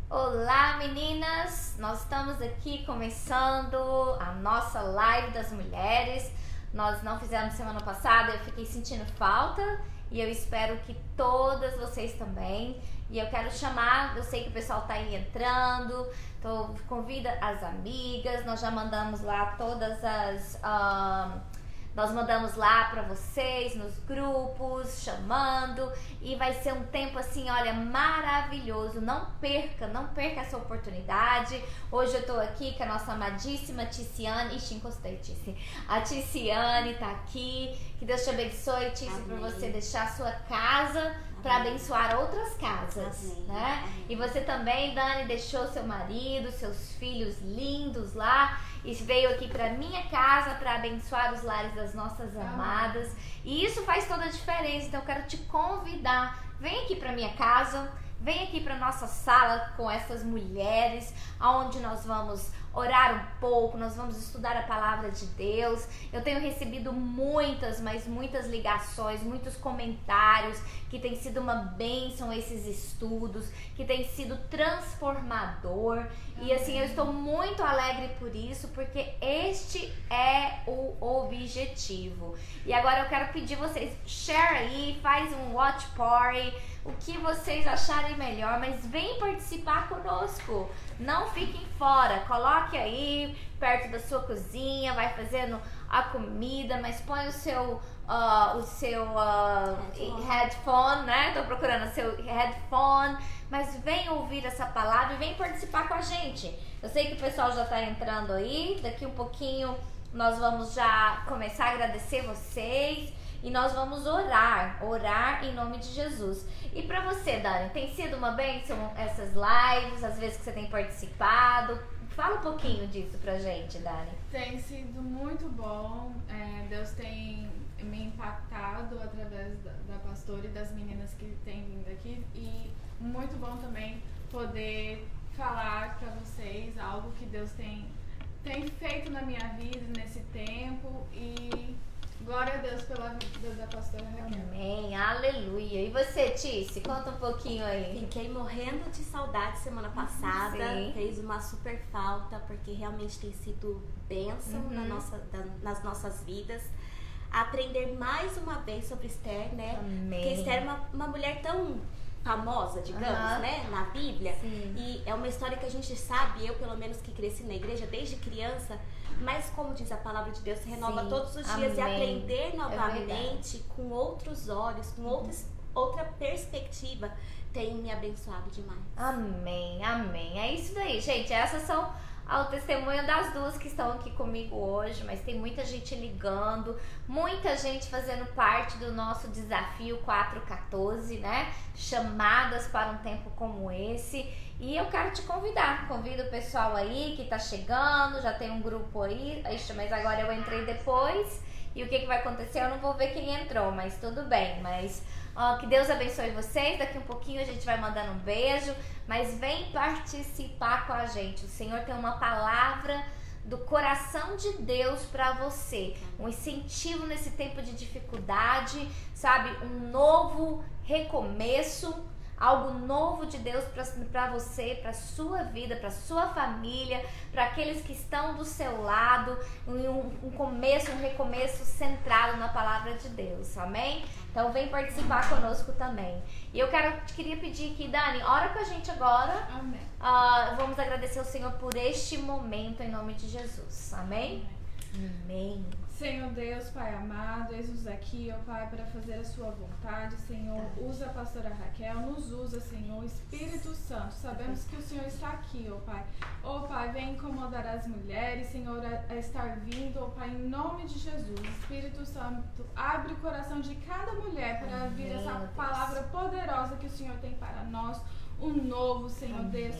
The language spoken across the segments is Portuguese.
Olá, meninas! Nós estamos aqui começando a nossa live das mulheres. Nós não fizemos semana passada, eu fiquei sentindo falta e eu espero que todas vocês também. E eu quero chamar, eu sei que o pessoal tá aí entrando, então convida as amigas, nós já mandamos lá todas as... Nós mandamos lá pra vocês nos grupos, chamando, e vai ser um tempo assim, olha, maravilhoso. Não perca essa oportunidade. Hoje eu tô aqui com a nossa amadíssima Ticiane. Ixi, encostei, Tici. A Ticiane tá aqui. Que Deus te abençoe, Tici, por você deixar a sua casa para abençoar outras casas, né? E você também, Dani, deixou seu marido, seus filhos lindos lá e veio aqui para minha casa para abençoar os lares das nossas amadas. E isso faz toda a diferença. Então eu quero te convidar, vem aqui para minha casa, vem aqui para nossa sala com essas mulheres, onde nós vamos orar um pouco, nós vamos estudar a palavra de Deus. Eu tenho recebido muitas ligações, muitos comentários, que tem sido uma bênção esses estudos, que tem sido transformador. E assim, eu estou muito alegre por isso, porque este é o objetivo. E agora eu quero pedir vocês, share aí, faz um watch party, o que vocês acharem melhor, mas vem participar conosco. Não fiquem fora, coloque aí perto da sua cozinha, vai fazendo a comida, mas põe o seu headphone, né? Tô procurando o seu headphone, mas vem ouvir essa palavra e vem participar com a gente. Eu sei que o pessoal já tá entrando aí, daqui um pouquinho nós vamos já começar a agradecer vocês e nós vamos orar em nome de Jesus. E pra você, Dani, tem sido uma bênção essas lives, às vezes que você tem participado? Fala um pouquinho disso pra gente, Dani. Tem sido muito bom, Deus tem me impactado através da pastora e das meninas que têm vindo aqui, e muito bom também poder falar pra vocês algo que Deus tem feito na minha vida nesse tempo, e glória a Deus pela vida da pastora Raquel. Amém, aleluia. E você, Tice, conta um pouquinho aí. Fiquei morrendo de saudade semana passada. Sim. Fez uma super falta, porque realmente tem sido bênção nas nossas vidas. Aprender mais uma vez sobre Esther, né? Amém. Porque Esther é uma mulher tão famosa, digamos, né? Na Bíblia. Sim. E é uma história que a gente sabe, eu pelo menos que cresci na igreja desde criança, mas como diz a palavra de Deus, se renova todos os dias. Amém. E aprender novamente com outros olhos, com outra perspectiva, tem me abençoado demais. Amém, amém. É isso daí, gente. Essas são o testemunho das duas que estão aqui comigo hoje, mas tem muita gente ligando, muita gente fazendo parte do nosso desafio 414, né? Chamadas para um tempo como esse. E eu quero te convidar, convido o pessoal aí que tá chegando, já tem um grupo aí, mas agora eu entrei depois, e o que vai acontecer? Eu não vou ver quem entrou, mas tudo bem, mas que Deus abençoe vocês, daqui um pouquinho a gente vai mandando um beijo, mas vem participar com a gente. O Senhor tem uma palavra do coração de Deus para você, um incentivo nesse tempo de dificuldade, sabe, um novo recomeço, algo novo de Deus para você, para sua vida, para sua família, para aqueles que estão do seu lado, um recomeço centrado na palavra de Deus, amém? Então vem participar conosco também. E eu queria pedir aqui, Dani, ora com a gente agora. Amém. Vamos agradecer ao Senhor por este momento em nome de Jesus, amém? Amém. Senhor Deus, Pai amado, eis-nos aqui, ó Pai, para fazer a sua vontade. Senhor, usa a pastora Raquel, nos usa, Senhor, Espírito Santo. Sabemos que o Senhor está aqui, ó Pai. Ó Pai, vem incomodar as mulheres, Senhor, a estar vindo, ó Pai, em nome de Jesus. Espírito Santo, abre o coração de cada mulher para ouvir essa palavra poderosa que o Senhor tem para nós. Um novo, Senhor Deus,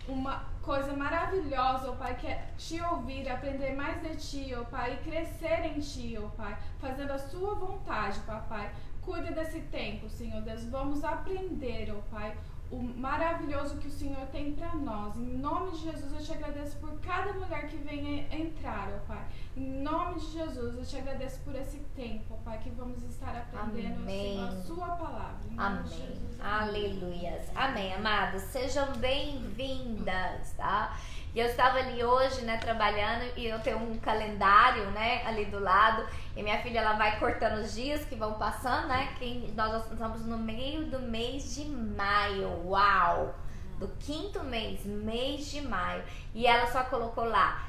uma coisa maravilhosa, ó Pai, que é te ouvir, aprender mais de Ti, ó Pai, e crescer em Ti, ó Pai, fazendo a Sua vontade, Papai. Cuida desse tempo, Senhor Deus, vamos aprender, ó Pai, o maravilhoso que o Senhor tem para nós. Em nome de Jesus, eu te agradeço por cada mulher que vem entrar, ó Pai. Em nome de Jesus, eu te agradeço por esse tempo, ó Pai, que vamos estar aprendendo, Senhor, a sua palavra. Em nome de Jesus. Aleluias. Amém, amados. Sejam bem-vindas, tá? E eu estava ali hoje, né, trabalhando, e eu tenho um calendário, né, ali do lado, e minha filha, ela vai cortando os dias que vão passando, né, que nós estamos no meio do mês de maio, uau! Do 5º mês de maio, e ela só colocou lá,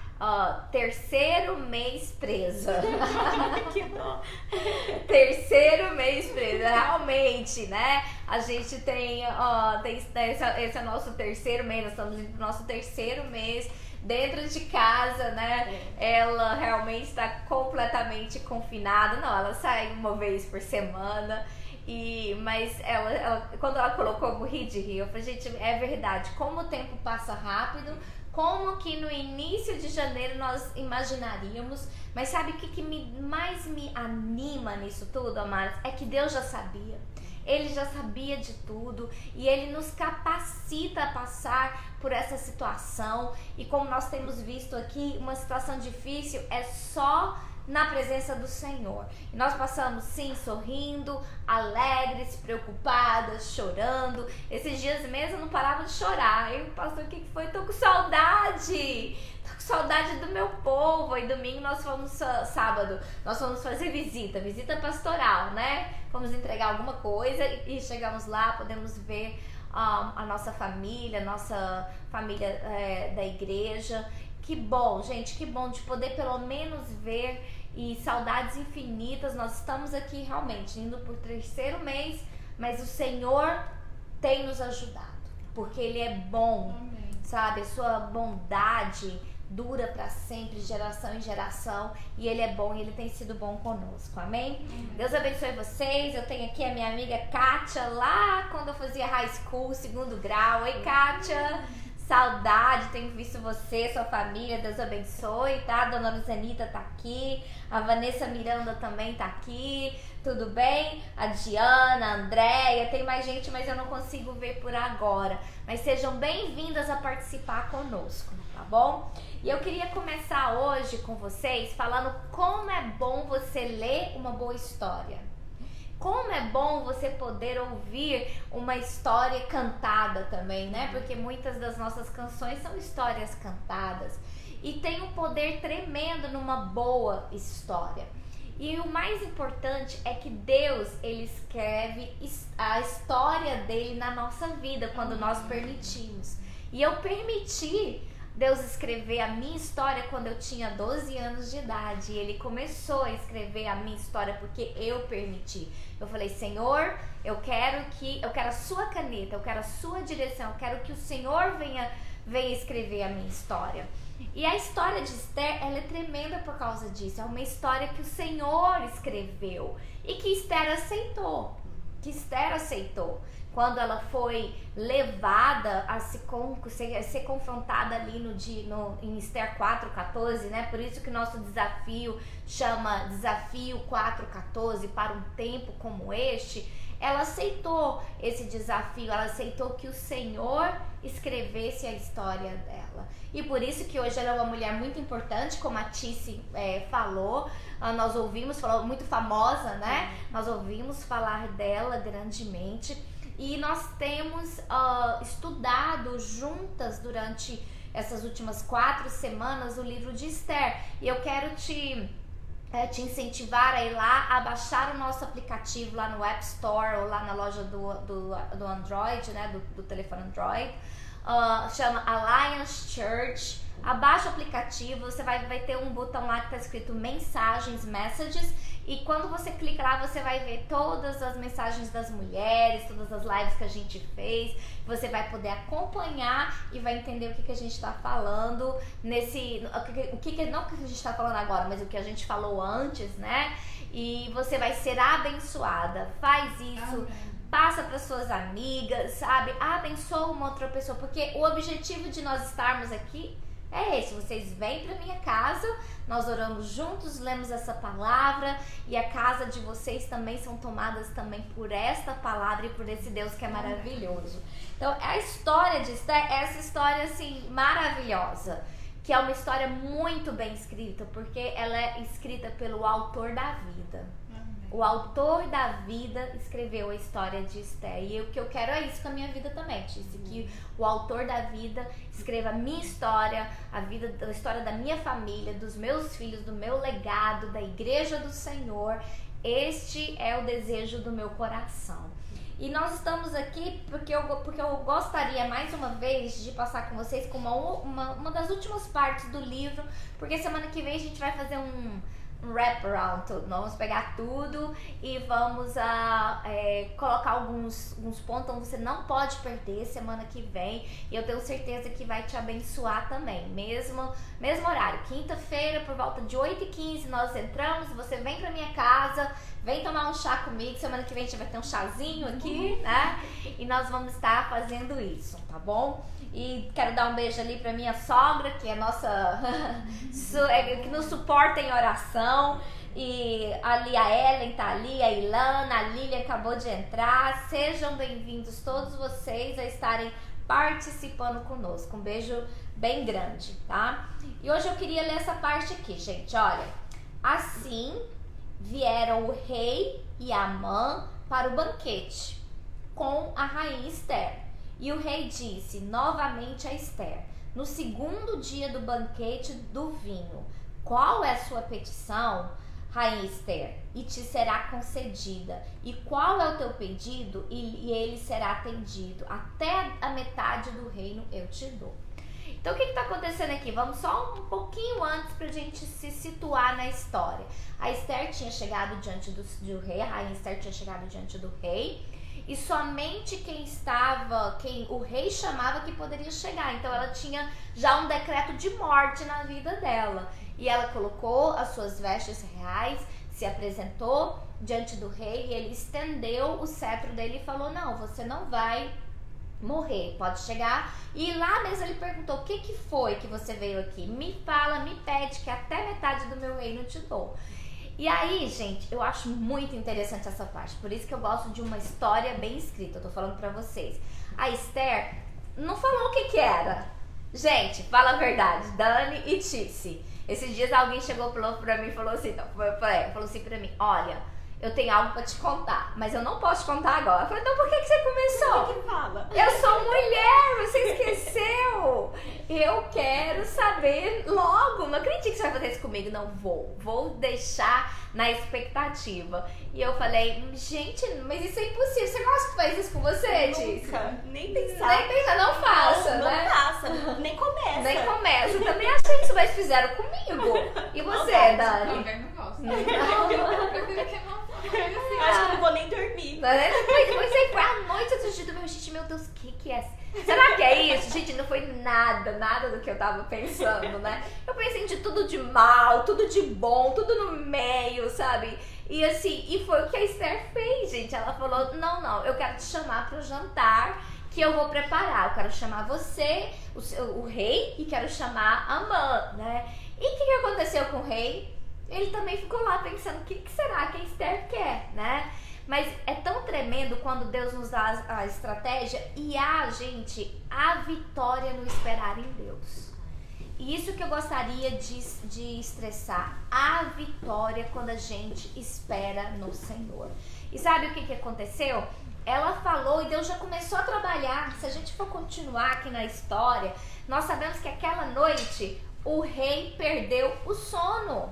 terceiro mês presa. Que dó. Terceiro mês presa, realmente, né? A gente tem, esse é o nosso terceiro mês, nós estamos no nosso terceiro mês dentro de casa, né? Ela realmente está completamente confinada. Não, ela sai uma vez por semana. Mas ela, quando ela colocou, eu morri de rir. Eu falei, gente, é verdade, como o tempo passa rápido. Como que no início de janeiro nós imaginaríamos, mas sabe o que mais me anima nisso tudo, amados? É que Deus já sabia. Ele já sabia de tudo e Ele nos capacita a passar por essa situação. E como nós temos visto aqui, uma situação difícil é só na presença do Senhor. E nós passamos, sim, sorrindo, alegres, preocupadas, chorando. Esses dias mesmo eu não parava de chorar. Eu, pastor, o que foi? Tô com saudade. Tô com saudade do meu povo. E domingo nós fomos, sábado, nós fomos fazer visita pastoral, né? Fomos entregar alguma coisa e chegamos lá, podemos ver a nossa família da igreja. Que bom, gente, que bom de poder pelo menos ver, e saudades infinitas. Nós estamos aqui realmente indo por 3º mês, mas o Senhor tem nos ajudado, porque Ele é bom. Amém. Sabe? A sua bondade dura para sempre, geração em geração, e Ele é bom e Ele tem sido bom conosco, amém? Deus abençoe vocês. Eu tenho aqui a minha amiga Kátia, lá quando eu fazia high school, 2º grau. Oi, Kátia! Saudade, tenho visto você, sua família, Deus abençoe, tá? A dona Luzanita tá aqui, a Vanessa Miranda também tá aqui, tudo bem? A Diana, a Andréia, tem mais gente, mas eu não consigo ver por agora. Mas sejam bem-vindas a participar conosco, tá bom? E eu queria começar hoje com vocês falando como é bom você ler uma boa história. Como é bom você poder ouvir uma história cantada também, né? Porque muitas das nossas canções são histórias cantadas. E tem um poder tremendo numa boa história. E o mais importante é que Deus, Ele escreve a história dele na nossa vida quando nós permitimos. E eu permiti Deus escrever a minha história quando eu tinha 12 anos de idade. E Ele começou a escrever a minha história porque eu permiti. Eu falei, Senhor, eu quero a sua caneta, eu quero a sua direção, eu quero que o Senhor venha escrever a minha história. E a história de Esther, ela é tremenda por causa disso. É uma história que o Senhor escreveu e que Esther aceitou. Quando ela foi levada a ser confrontada ali em Esther 4:14, né? Por isso que o nosso desafio chama Desafio 4:14, para um tempo como este. Ela aceitou esse desafio, ela aceitou que o Senhor escrevesse a história dela. E por isso que hoje ela é uma mulher muito importante, como a Tice falou. Nós ouvimos, falou muito famosa, né? Nós ouvimos falar dela grandemente. E nós temos estudado juntas durante essas últimas 4 semanas o livro de Esther. E eu quero te incentivar a ir lá, a baixar o nosso aplicativo lá no App Store ou lá na loja do Android, né, do telefone Android. Chama Alliance Church. Abaixa o aplicativo, você vai ter um botão lá que está escrito Mensagens, Messages. E quando você clica lá, você vai ver todas as mensagens das mulheres, todas as lives que a gente fez. Você vai poder acompanhar e vai entender o que a gente está falando não o que a gente está falando agora, mas o que a gente falou antes, né? E você vai ser abençoada. Faz isso. Amém. Passa para suas amigas, sabe? Abençoa uma outra pessoa, porque o objetivo de nós estarmos aqui é esse: vocês vêm para minha casa, nós oramos juntos, lemos essa palavra, e a casa de vocês também são tomadas também por esta palavra e por esse Deus que é maravilhoso. Então a história de Esther é essa história assim maravilhosa, que é uma história muito bem escrita, porque ela é escrita pelo autor da vida. O autor da vida escreveu a história de Esther. E o que eu quero é isso com a minha vida também, Tícia, que o autor da vida escreva a minha história, a história da minha família, dos meus filhos, do meu legado, da igreja do Senhor. Este é o desejo do meu coração. E nós estamos aqui porque eu gostaria mais uma vez de passar com vocês com uma das últimas partes do livro, porque semana que vem a gente vai fazer um wraparound, tudo. Nós vamos pegar tudo e vamos colocar alguns pontos, então você não pode perder semana que vem, e eu tenho certeza que vai te abençoar também, mesmo horário, quinta-feira por volta de 8h15 nós entramos, você vem pra minha casa, vem tomar um chá comigo, semana que vem a gente vai ter um chazinho aqui, né, e nós vamos estar fazendo isso, tá bom? E quero dar um beijo ali pra minha sogra, que é nossa que nos suporta em oração. E ali a Ellen tá ali, a Ilana, a Lilian acabou de entrar. Sejam bem-vindos todos vocês a estarem participando conosco. Um beijo bem grande, tá? E hoje eu queria ler essa parte aqui, gente. Olha, assim vieram o rei e Amã para o banquete com a rainha Esther. E o rei disse novamente a Esther, no segundo dia do banquete do vinho: qual é a sua petição, rainha Esther? E te será concedida. E qual é o teu pedido? E ele será atendido. Até a metade do reino eu te dou. Então o que está acontecendo aqui? Vamos só um pouquinho antes para a gente se situar na história. A Esther tinha chegado diante do rei, a rainha Esther tinha chegado diante do rei. E somente quem o rei chamava que poderia chegar. Então ela tinha já um decreto de morte na vida dela. E ela colocou as suas vestes reais, se apresentou diante do rei, e ele estendeu o cetro dele e falou: não, você não vai morrer, pode chegar. E lá mesmo ele perguntou: o que foi que você veio aqui? Me fala, me pede, que até metade do meu reino te dou. E aí, gente, eu acho muito interessante essa parte. Por isso que eu gosto de uma história bem escrita. Eu tô falando pra vocês. A Esther não falou o que era. Gente, fala a verdade, Dani e Tícia. Esses dias alguém chegou pra mim e falou assim, falou assim pra mim: olha, eu tenho algo pra te contar, mas eu não posso te contar agora. Eu falei: então por que você começou? O que fala? Eu sou mulher, você esqueceu. Eu quero saber logo. Não acredito que você vai fazer isso comigo. Não vou deixar na expectativa. E eu falei: gente, mas isso é impossível. Você gosta que faz isso com você, Tícia? Nem pensar. Nem pensar, não faça, não, né? Não faça, nem começa. Nem começa. Eu também achei isso, mas fizeram comigo. E você, Dani? Também não gosto. Eu prefiro que não. Acho que eu não vou nem dormir. Depois aí foi à noite assistindo meu gente, meu Deus, o que é? Será que é isso? Gente, não foi nada do que eu tava pensando, né? Eu pensei de tudo de mal, tudo de bom, tudo no meio, sabe? E assim, e foi o que a Esther fez, gente. Ela falou: não, eu quero te chamar pro jantar que eu vou preparar. Eu quero chamar você, o rei, e quero chamar a Amã, né? E o que aconteceu com o rei? Ele também ficou lá pensando: o que será que a Esther quer, né? Mas é tão tremendo quando Deus nos dá a estratégia e a vitória no esperar em Deus. E isso que eu gostaria de estressar: a vitória quando a gente espera no Senhor. E sabe o que aconteceu? Ela falou e Deus já começou a trabalhar. Se a gente for continuar aqui na história, nós sabemos que aquela noite o rei perdeu o sono.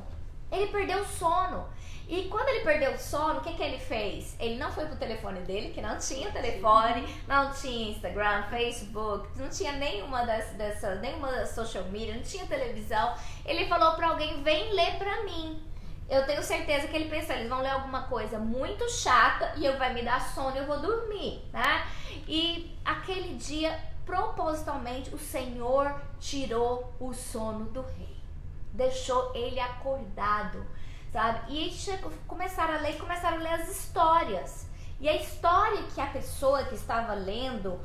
Ele perdeu o sono. E quando ele perdeu o sono, o que ele fez? Ele não foi pro telefone dele, que não tinha telefone, não tinha Instagram, Facebook, não tinha nenhuma das social media, não tinha televisão. Ele falou pra alguém: vem ler pra mim. Eu tenho certeza que ele pensou: eles vão ler alguma coisa muito chata e vai me dar sono e eu vou dormir, né? E aquele dia, propositalmente, o Senhor tirou o sono do rei. Deixou ele acordado, sabe? E começaram a ler as histórias. E a história que a pessoa que estava lendo,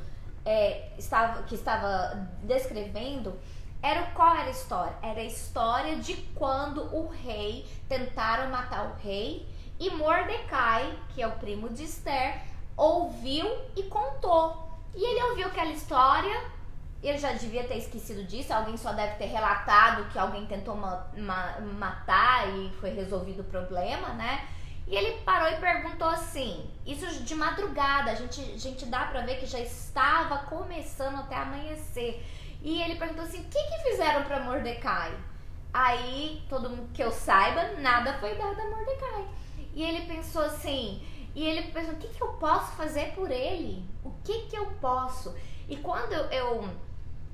que estava descrevendo, Qual era a história? Era a história de quando o rei, tentaram matar o rei, e Mordecai, que é o primo de Esther, ouviu e contou. E ele ouviu aquela história, ele já devia ter esquecido disso, alguém só deve ter relatado que alguém tentou matar e foi resolvido o problema, né? E ele parou e perguntou assim, isso de madrugada, a gente dá pra ver que já estava começando até amanhecer. E ele perguntou assim, o que fizeram pra Mordecai? Aí, todo mundo que eu saiba, nada foi dado a Mordecai. E ele pensou assim, o que eu posso fazer por ele? O que eu posso? E quando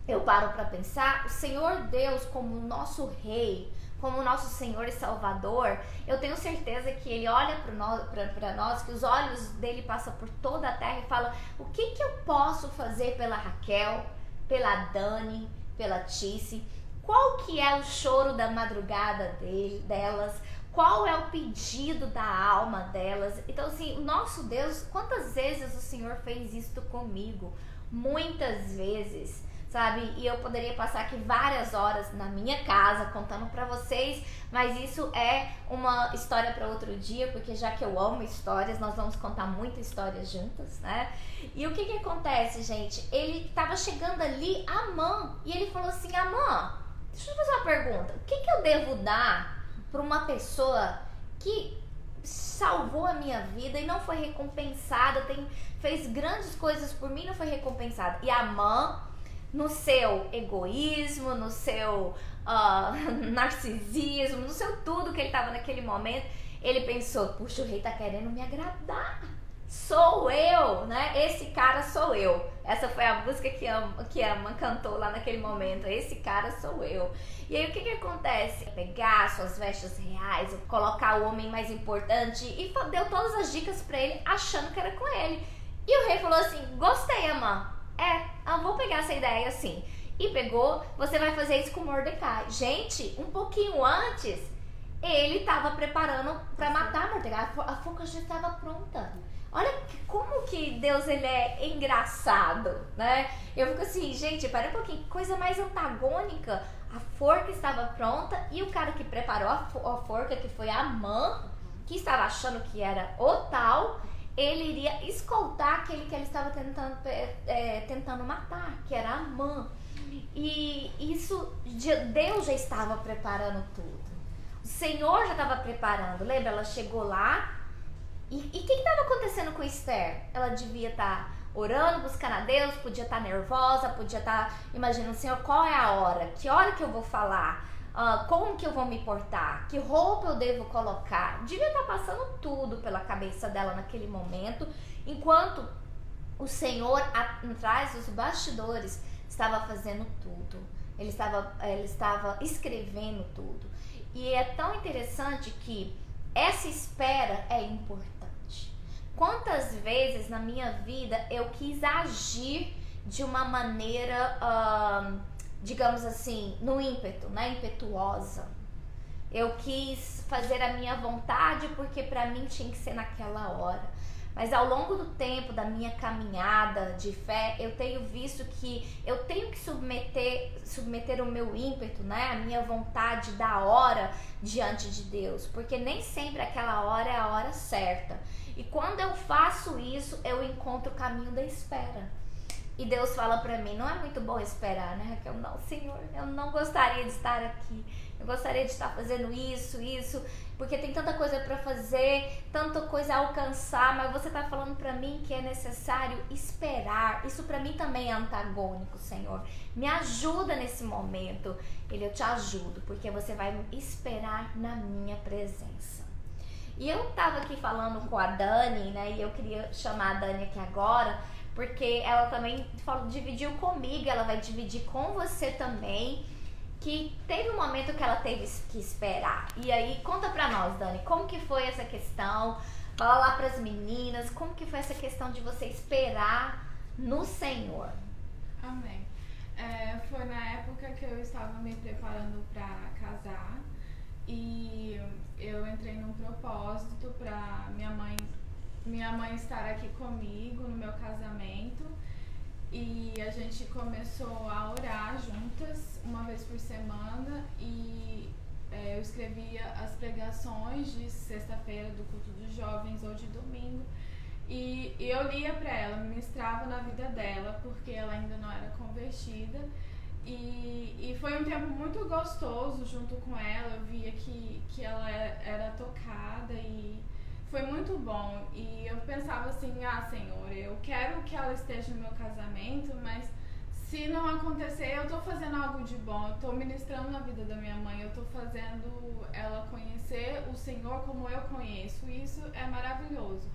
eu paro pra pensar, o Senhor Deus como nosso rei, como nosso Senhor e Salvador, eu tenho certeza que Ele olha para nós, que os olhos dele passam por toda a terra e fala, o que eu posso fazer pela Raquel, pela Dani, pela Tice? Qual que é o choro da madrugada delas? Qual é o pedido da alma delas? Então assim, o nosso Deus, quantas vezes o Senhor fez isto comigo? Muitas vezes, sabe? E eu poderia passar aqui várias horas na minha casa contando pra vocês, mas isso é uma história para outro dia, porque já que eu amo histórias, nós vamos contar muitas histórias juntas, né? E o que acontece, gente? Ele tava chegando ali, Amã, e ele falou assim, Amã, deixa eu fazer uma pergunta, o que eu devo dar para uma pessoa que salvou a minha vida e não foi recompensada, fez grandes coisas por mim e não foi recompensada? E Amã, no seu egoísmo, no seu narcisismo, no seu tudo que ele estava naquele momento, ele pensou, puxa, o rei tá querendo me agradar, sou eu, né? Esse cara sou eu. Essa foi a música que Amã cantou lá naquele momento, esse cara sou eu. E aí o que acontece? Pegar suas vestes reais, colocar o homem mais importante, e deu todas as dicas pra ele, achando que era com ele. E o rei falou assim, gostei, Amã, vou pegar essa ideia assim. E pegou, você vai fazer isso com Mordecai. Gente, um pouquinho antes, ele estava preparando para matar Mordecai. A forca já estava pronta. Olha como que Deus, ele é engraçado, né? Eu fico assim, gente, para um pouquinho, coisa mais antagônica. A forca estava pronta e o cara que preparou a forca, que foi Amã, que estava achando que era o tal, ele iria escoltar aquele que ele estava tentando matar, que era Amã. E isso, Deus já estava preparando tudo. O Senhor já estava preparando. Lembra? Ela chegou lá. E o que estava acontecendo com Esther? Ela devia estar orando, buscando a Deus, podia estar nervosa, podia estar imaginando, Senhor, qual é a hora? Que hora que eu vou falar? Como que eu vou me portar? Que roupa eu devo colocar? Devia estar passando tudo pela cabeça dela naquele momento, enquanto o Senhor, atrás dos bastidores, estava fazendo tudo. Ele estava escrevendo tudo. E é tão interessante que essa espera é importante. Quantas vezes na minha vida eu quis agir de uma maneira, digamos assim, no ímpeto, né? Impetuosa. Eu quis fazer a minha vontade porque para mim tinha que ser naquela hora. Mas ao longo do tempo da minha caminhada de fé, eu tenho visto que eu tenho que submeter o meu ímpeto, né? A minha vontade da hora diante de Deus. Porque nem sempre aquela hora é a hora certa. E quando eu faço isso, eu encontro o caminho da espera. E Deus fala pra mim, não é muito bom esperar, né, Raquel? Não, Senhor, eu não gostaria de estar aqui. Eu gostaria de estar fazendo isso, porque tem tanta coisa pra fazer, tanta coisa a alcançar, mas você tá falando pra mim que é necessário esperar. Isso pra mim também é antagônico, Senhor. Me ajuda nesse momento. Eu te ajudo, porque você vai esperar na minha presença. E eu tava aqui falando com a Dani, né, e eu queria chamar a Dani aqui agora, porque ela também dividiu comigo, ela vai dividir com você também, que teve um momento que ela teve que esperar. E aí, conta pra nós, Dani, como que foi essa questão? Fala lá pras meninas, como que foi essa questão de você esperar no Senhor? Amém. Foi na época que eu estava me preparando pra casar e eu entrei num propósito pra minha mãe estar aqui comigo no meu casamento. e a gente começou a orar juntas uma vez por semana e eu escrevia as pregações de sexta-feira do culto dos jovens ou de domingo e eu lia para ela, ministrava na vida dela porque ela ainda não era convertida e foi um tempo muito gostoso junto com ela. Eu via que ela era tocada e foi muito bom. E eu pensava assim, Senhor, eu quero que ela esteja no meu casamento, mas se não acontecer, eu tô fazendo algo de bom, eu tô ministrando na vida da minha mãe, eu tô fazendo ela conhecer o Senhor como eu conheço, e isso é maravilhoso.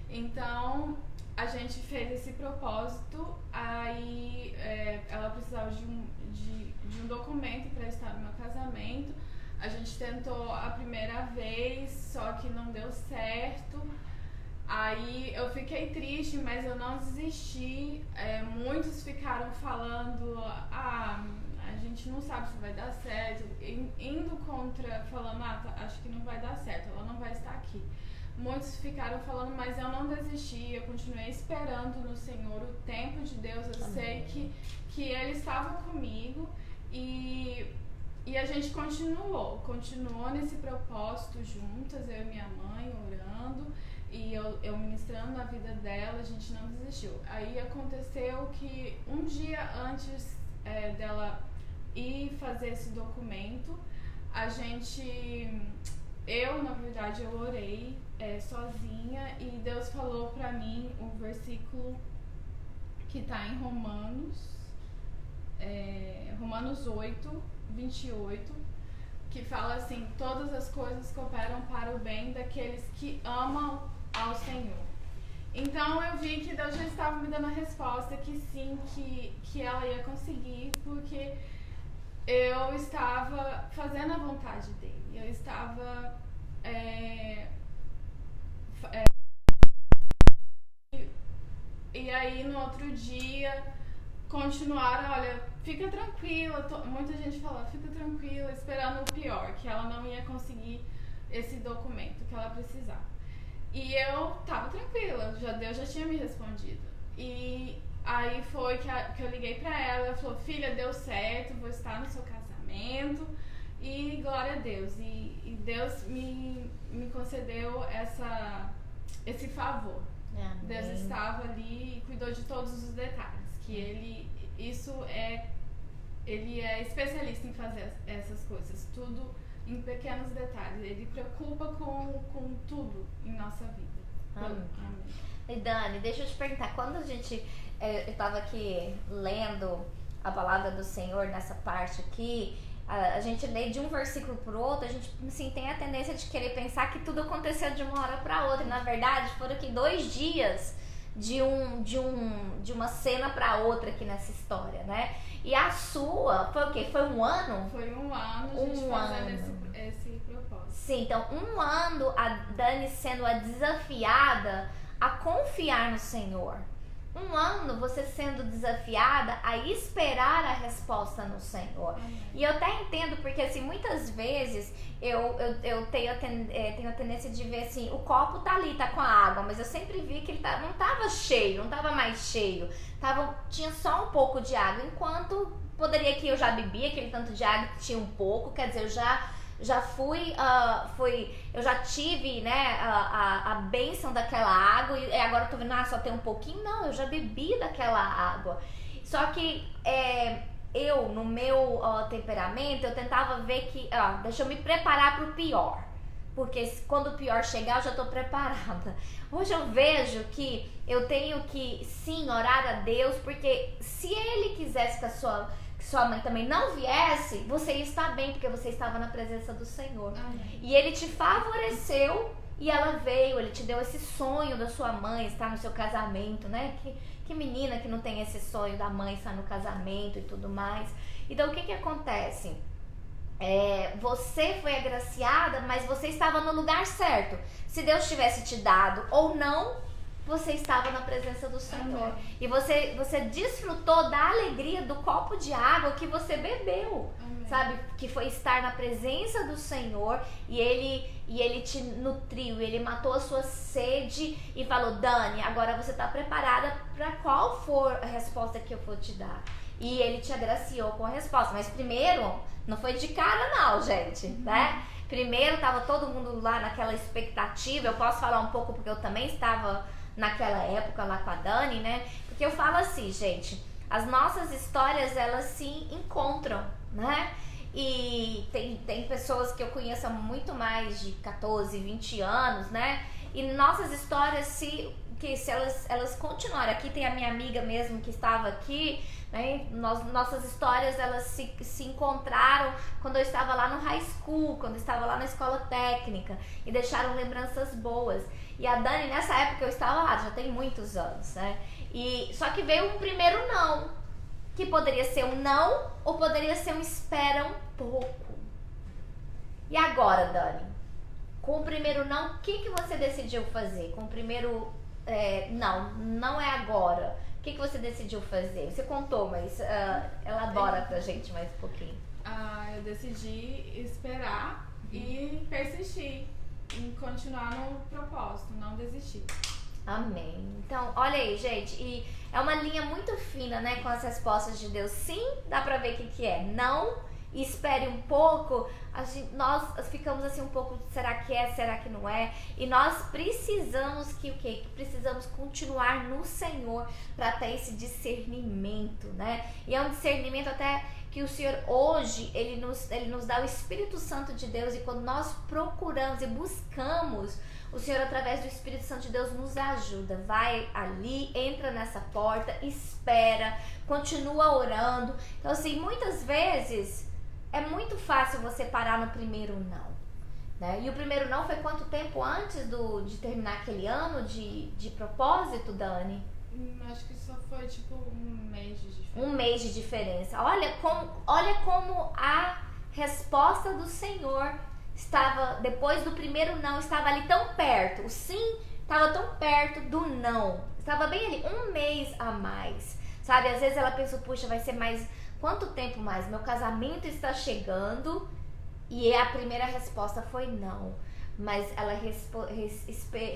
Então, a gente fez esse propósito, aí ela precisava de um documento para estar no meu casamento. A gente tentou a primeira vez, só que não deu certo. Aí eu fiquei triste, mas eu não desisti. Muitos ficaram falando, a gente não sabe se vai dar certo, indo contra, falando, acho que não vai dar certo, ela não vai estar aqui. Muitos ficaram falando, mas eu não desisti, eu continuei esperando no Senhor o tempo de Deus. Eu sei que Ele estava comigo e a gente continuou nesse propósito juntas, eu e minha mãe orando e eu ministrando na vida dela. A gente não desistiu. Aí aconteceu que um dia antes dela ir fazer esse documento, na verdade, eu orei sozinha e Deus falou pra mim um versículo que tá em Romanos 8, 28, que fala assim: todas as coisas cooperam para o bem daqueles que amam ao Senhor. Então eu vi que Deus já estava me dando a resposta que sim, que ela ia conseguir, porque eu estava fazendo a vontade dele. Eu estava e aí no outro dia continuaram, olha, fica tranquila, muita gente falou, fica tranquila, esperando o pior, que ela não ia conseguir esse documento que ela precisava. E eu tava tranquila, Deus já tinha me respondido. E aí foi que eu liguei pra ela falou, filha, deu certo, vou estar no seu casamento e glória a Deus. E Deus me concedeu esse favor. Amém. Deus estava ali e cuidou de todos os detalhes, que Ele é especialista em fazer essas coisas, tudo em pequenos detalhes. Ele preocupa com tudo em nossa vida. Amém. E Dani, deixa eu te perguntar, quando eu estava aqui lendo a palavra do Senhor nessa parte aqui, a gente lê de um versículo para o outro, a gente assim, tem a tendência de querer pensar que tudo aconteceu de uma hora para outra, e na verdade foram aqui 2 dias de uma cena para outra aqui nessa história, né? E a sua, foi o quê? Foi 1 ano? Foi 1 ano, a gente fazendo esse propósito. Sim, então 1 ano a Dani sendo a desafiada a confiar no Senhor. 1 ano você sendo desafiada a esperar a resposta no Senhor. E eu até entendo, porque assim, muitas vezes eu tenho a tendência de ver assim, o copo tá ali, tá com a água, mas eu sempre vi que ele não tava cheio, não tava mais cheio, tinha só um pouco de água, enquanto poderia que eu já bebia aquele tanto de água que tinha um pouco, quer dizer, eu já tive, né, a bênção daquela água e agora eu tô vendo, só tem um pouquinho. Não, eu já bebi daquela água. Só que eu, no meu temperamento, eu tentava ver que, deixa eu me preparar pro pior, porque quando o pior chegar eu já tô preparada. Hoje eu vejo que eu tenho que sim orar a Deus, porque se Ele quisesse que sua mãe também não viesse, você ia estar bem, porque você estava na presença do Senhor. Amém. E Ele te favoreceu e ela veio, Ele te deu esse sonho da sua mãe estar no seu casamento, né? Que menina que não tem esse sonho da mãe estar no casamento e tudo mais. Então o que acontece? Você foi agraciada, mas você estava no lugar certo. Se Deus tivesse te dado ou não, você estava na presença do Senhor. Amém. E você desfrutou da alegria do copo de água que você bebeu. Amém. Sabe? Que foi estar na presença do Senhor e ele te nutriu, ele matou a sua sede e falou: Dani, agora você está preparada para qual for a resposta que eu vou te dar. E ele te agraciou com a resposta. Mas primeiro, não foi de cara não, gente, né? Primeiro estava todo mundo lá naquela expectativa. Eu posso falar um pouco porque eu também estava naquela época lá com a Dani, né? Porque eu falo assim, gente, as nossas histórias, elas se encontram, né? E tem pessoas que eu conheço há muito mais de 14, 20 anos, né? E nossas histórias, se elas continuarem. Aqui tem a minha amiga mesmo que estava aqui, né? Nossas histórias, elas se encontraram quando eu estava lá no high school, quando eu estava lá na escola técnica, e deixaram lembranças boas. E a Dani, nessa época eu estava lá, já tem muitos anos, né? Só que veio um primeiro não, que poderia ser um não ou poderia ser um espera um pouco. E agora, Dani? Com o primeiro não, o que você decidiu fazer? Com o primeiro não é agora. O que você decidiu fazer? Você contou, mas elabora pra gente mais um pouquinho. Eu decidi esperar e persistir em continuar no propósito, não desistir. Amém. Então, olha aí, gente, e é uma linha muito fina, né, com as respostas de Deus. Sim, dá pra ver o que é. Não, espere um pouco. Nós ficamos assim um pouco, será que é, será que não é? E nós precisamos que o quê? Precisamos continuar no Senhor para ter esse discernimento, né? E é um discernimento até que o Senhor hoje, Ele nos dá o Espírito Santo de Deus, e quando nós procuramos e buscamos o Senhor através do Espírito Santo de Deus, nos ajuda. Vai ali, entra nessa porta, espera, continua orando. Então assim, muitas vezes é muito fácil você parar no primeiro não, né? E o primeiro não foi quanto tempo antes de terminar aquele ano de propósito, Dani? Acho que só foi tipo um mês de diferença. Um mês de diferença. Olha como a resposta do Senhor estava, depois do primeiro não, estava ali tão perto. O sim estava tão perto do não. Estava bem ali, um mês a mais. Sabe, às vezes ela pensou, puxa, vai ser mais... Quanto tempo mais? Meu casamento está chegando. E a primeira resposta foi não. Mas ela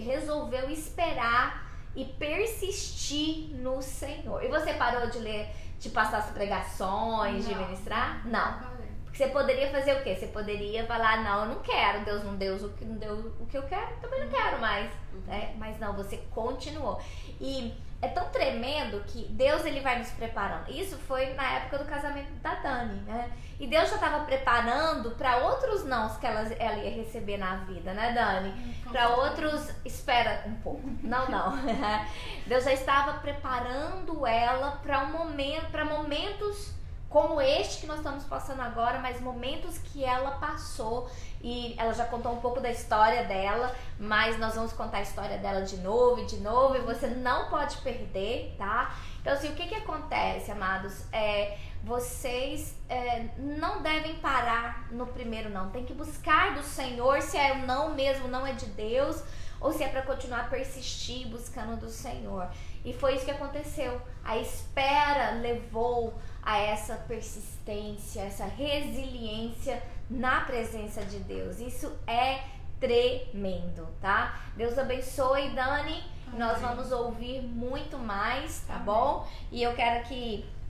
resolveu esperar e persistir no Senhor. E você parou de passar as pregações, de ministrar? Não. Porque você poderia fazer o quê? Você poderia falar, não, eu não quero, Deus não deu o que eu quero, também não quero mais. Né? Mas não, você continuou. E é tão tremendo que Deus, ele vai nos preparando. Isso foi na época do casamento da Dani, né? E Deus já estava preparando para outros nãos que ela ia receber na vida, né, Dani? Para outros, espera um pouco. Não. Deus já estava preparando ela para momentos como este que nós estamos passando agora, mas momentos que ela passou. E ela já contou um pouco da história dela, mas nós vamos contar a história dela de novo, e você não pode perder, tá? Então assim, o que acontece, amados? Vocês não devem parar no primeiro não. Tem que buscar do Senhor se é um não mesmo, não é de Deus, ou se é para continuar a persistir buscando do Senhor. E foi isso que aconteceu. A espera levou a essa persistência, essa resiliência na presença de Deus. Isso é tremendo, tá? Deus abençoe, Dani. Amém. Nós vamos ouvir muito mais, tá bom? E eu quero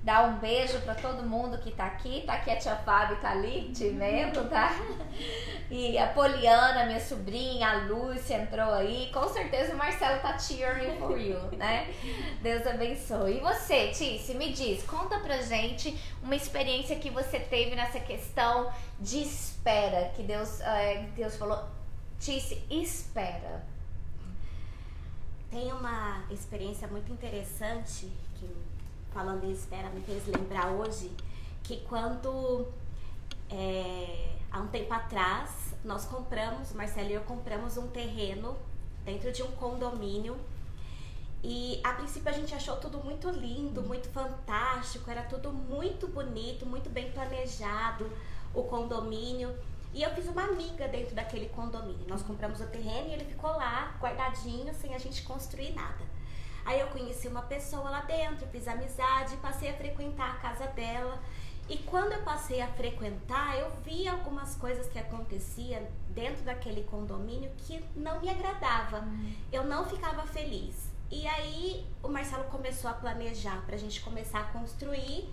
dar um beijo pra todo mundo que tá aqui. Tá aqui a tia Fábio, tá ali te vendo, tá? E a Poliana, minha sobrinha, a Lúcia entrou aí. Com certeza o Marcelo tá cheering for you, né? Deus abençoe. E você, Tice, me diz, conta pra gente uma experiência que você teve nessa questão de espera. Que Deus falou, Tice, espera. Tem uma experiência muito interessante que, falando em espera, me fez lembrar hoje que quando há um tempo atrás nós Marcelo e eu compramos um terreno dentro de um condomínio, e a princípio a gente achou tudo muito lindo, muito fantástico, era tudo muito bonito, muito bem planejado, o condomínio, E eu fiz uma amiga dentro daquele condomínio. Nós compramos o terreno e ele ficou lá, guardadinho, sem a gente construir nada. Aí eu conheci uma pessoa lá dentro, fiz amizade, passei a frequentar a casa dela. E quando eu passei a frequentar, eu vi algumas coisas que aconteciam dentro daquele condomínio que não me agradava. Eu não ficava feliz. E aí o Marcelo começou a planejar pra gente começar a construir.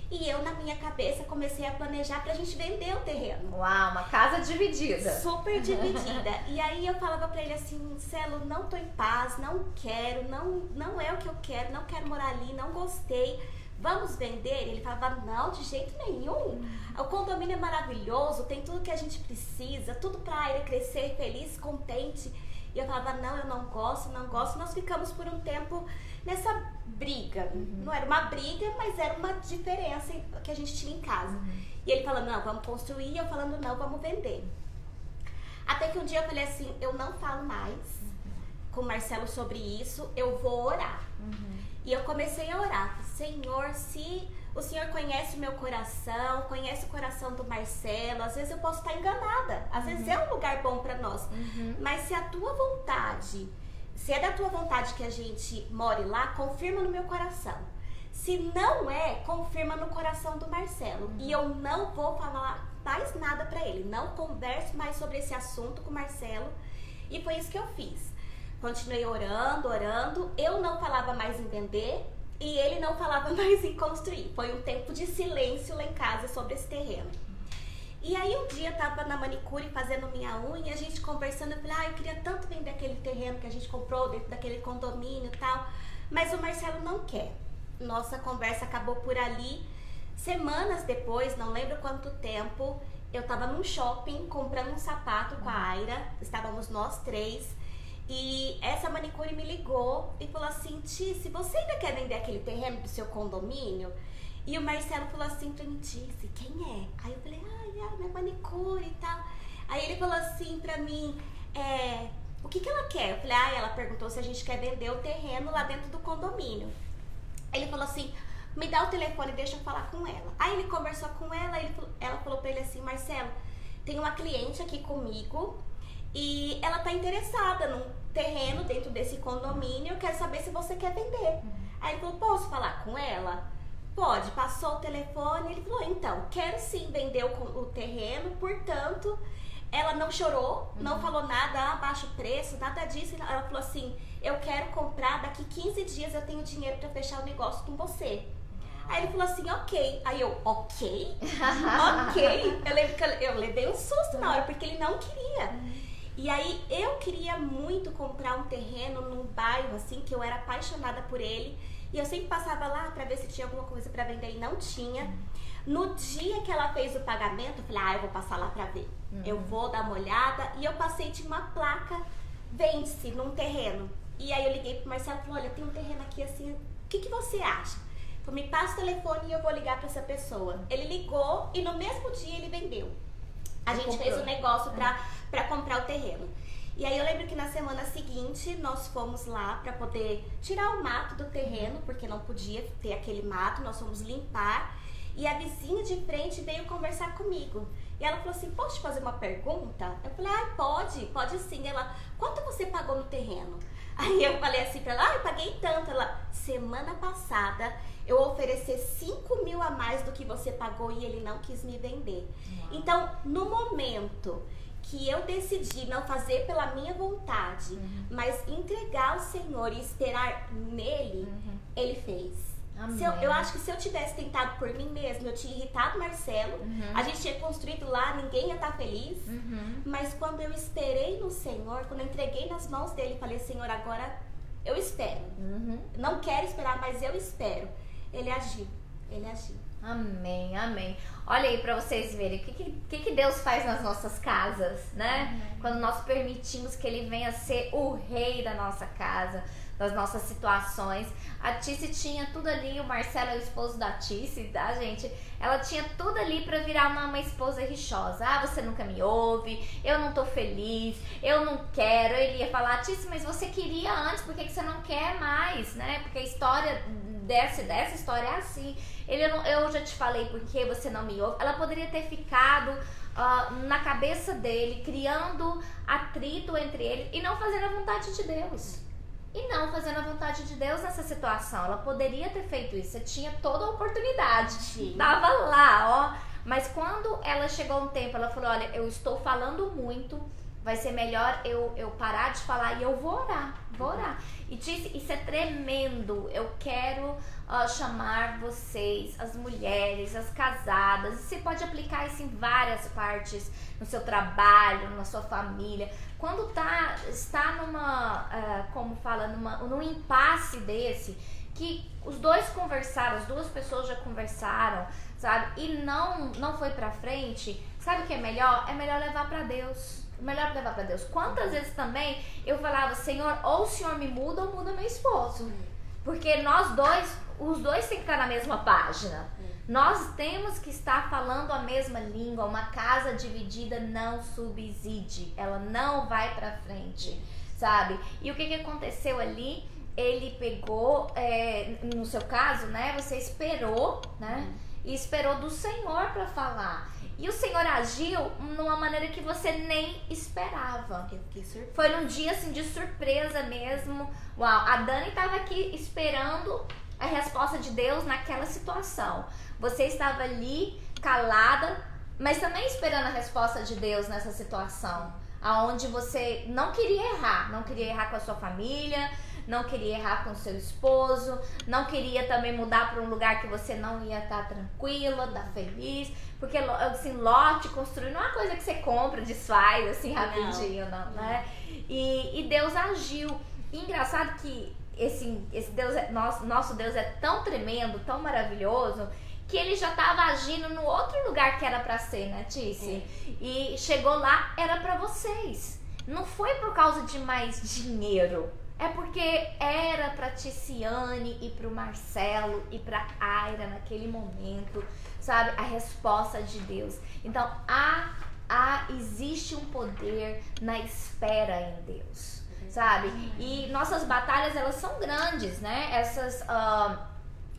E eu, na minha cabeça, comecei a planejar pra gente vender o terreno. Uau, uma casa dividida. Super dividida. E aí eu falava pra ele assim, Marcelo, não tô em paz, não quero, não é o que eu quero, não quero morar ali, não gostei. Vamos vender? Ele falava, não, de jeito nenhum. O condomínio é maravilhoso, tem tudo que a gente precisa, tudo pra ele crescer feliz, contente. E eu falava, não, eu não gosto, não gosto. Nós ficamos por um tempo nessa briga. Não era uma briga, mas era uma diferença que a gente tinha em casa. E ele falando, não, vamos construir. E eu falando, não, vamos vender. Até que um dia eu falei assim, eu não falo mais com o Marcelo sobre isso, eu vou orar. E eu comecei a orar. Senhor, se o Senhor conhece o meu coração, conhece o coração do Marcelo, às vezes eu posso estar enganada. Às vezes é um lugar bom para nós. Mas se a tua vontade, se é da tua vontade que a gente more lá, confirma no meu coração. Se não é, confirma no coração do Marcelo. E eu não vou falar mais nada para ele. Não converso mais sobre esse assunto com o Marcelo. E foi isso que eu fiz. Continuei orando, orando. Eu não falava mais em vender e ele não falava mais em construir. Foi um tempo de silêncio lá em casa sobre esse terreno. E aí um dia eu tava na manicure fazendo minha unha, a gente conversando, eu falei, eu queria tanto vender aquele terreno que a gente comprou dentro daquele condomínio e tal, mas o Marcelo não quer. Nossa conversa acabou por ali. Semanas depois, não lembro quanto tempo, eu tava num shopping comprando um sapato com a Aira, estávamos nós três. E essa manicure me ligou e falou assim, Tice, você ainda quer vender aquele terreno do seu condomínio? E o Marcelo falou assim pra mim, Tice, quem é? Aí eu falei, é minha manicure e tal. Aí ele falou assim pra mim, o que ela quer? Eu falei, ela perguntou se a gente quer vender o terreno lá dentro do condomínio. Ele falou assim, me dá o telefone, deixa eu falar com ela. Aí ele conversou com ela, ela falou pra ele assim, Marcelo, tem uma cliente aqui comigo e ela tá interessada num terreno dentro desse condomínio, eu quero saber se você quer vender. Aí ele falou, posso falar com ela? Pode. Passou o telefone, ele falou, então, quero sim vender o terreno, portanto, ela não chorou, não falou nada, baixo preço, nada disso, ela falou assim, eu quero comprar, daqui 15 dias eu tenho dinheiro pra fechar o negócio com você. Aí ele falou assim, ok. Aí eu, ok? Ok? Eu lembro que eu levei um susto na hora, porque ele não queria. E aí eu queria muito comprar um terreno num bairro assim, que eu era apaixonada por ele. E eu sempre passava lá pra ver se tinha alguma coisa pra vender e não tinha. No dia que ela fez o pagamento, eu falei, eu vou passar lá pra ver. Eu vou dar uma olhada. E eu passei, tinha uma placa, vende-se num terreno. E aí eu liguei pro Marcelo e falei, olha, tem um terreno aqui assim, o que você acha? Eu falei, me passa o telefone e eu vou ligar pra essa pessoa. Ele ligou e no mesmo dia ele vendeu. A gente fez um negócio pra comprar o terreno. E aí eu lembro que na semana seguinte nós fomos lá pra poder tirar o mato do terreno, porque não podia ter aquele mato, nós fomos limpar. E a vizinha de frente veio conversar comigo. E ela falou assim, posso te fazer uma pergunta? Eu falei, pode sim. Ela, quanto você pagou no terreno? Aí eu falei assim pra ela, eu paguei tanto. Ela, semana passada eu ofereci 5 mil a mais do que você pagou e ele não quis me vender. Então, no momento que eu decidi não fazer pela minha vontade, mas entregar ao Senhor e esperar nele, ele fez. Eu acho que se eu tivesse tentado por mim mesma, eu tinha irritado o Marcelo, a gente tinha construído lá, ninguém ia estar feliz, mas quando eu esperei no Senhor, quando eu entreguei nas mãos dele, falei, Senhor, agora eu espero. Não quero esperar, mas eu espero. Ele agiu. Amém, amém. Olha aí pra vocês verem o que Deus faz nas nossas casas, né? Quando nós permitimos que Ele venha ser o rei da nossa casa, das nossas situações. A Tice tinha tudo ali, o Marcelo é o esposo da Tice, tá, gente? Ela tinha tudo ali pra virar uma esposa rixosa. Você nunca me ouve, eu não tô feliz, eu não quero. Ele ia falar, Tice, mas você queria antes, por que você não quer mais, né? Porque a história dessa história é assim. Eu já te falei porque você não me ouve. Ela poderia ter ficado na cabeça dele, criando atrito entre eles e não fazendo a vontade de Deus. E não fazendo a vontade de Deus nessa situação. Ela poderia ter feito isso, você tinha toda a oportunidade. Sim. Tava lá, ó. Mas quando ela chegou um tempo, ela falou, olha, eu estou falando muito, vai ser melhor eu parar de falar e eu vou orar. E disse, isso é tremendo, eu quero chamar vocês, as mulheres, as casadas, você pode aplicar isso em várias partes, no seu trabalho, na sua família. Quando está num impasse desse, que os dois conversaram, as duas pessoas já conversaram, sabe? E não foi pra frente, sabe o que é melhor? É melhor levar pra Deus. Melhor levar pra Deus. Quantas vezes também eu falava, Senhor, ou o Senhor me muda ou muda meu esposo. Porque os dois têm que estar na mesma página. Nós temos que estar falando a mesma língua. Uma casa dividida não subside. Ela não vai pra frente, sabe? E o que aconteceu ali? Ele pegou, no seu caso, né? Você esperou, né? E esperou do Senhor pra falar. E o Senhor agiu numa maneira que você nem esperava. Eu fiquei surpresa. Foi num dia assim de surpresa mesmo. Uau, a Dani estava aqui esperando a resposta de Deus naquela situação. Você estava ali calada, mas também esperando a resposta de Deus nessa situação, aonde você não queria errar com a sua família, não queria errar com o seu esposo, não queria também mudar para um lugar que você não ia estar tranquila, estar feliz, porque assim, lote, construir não é uma coisa que você compra, desfaz assim rapidinho, não, né? E Deus agiu. E engraçado que esse Deus, nosso Deus é tão tremendo, tão maravilhoso, que ele já estava agindo no outro lugar que era para ser, né, Tice? E chegou lá, era para vocês. Não foi por causa de mais dinheiro. É porque era pra Ticiane e pro Marcelo e pra Aira naquele momento, sabe? A resposta de Deus. Então, existe um poder na espera em Deus, sabe? E nossas batalhas, elas são grandes, né? Essas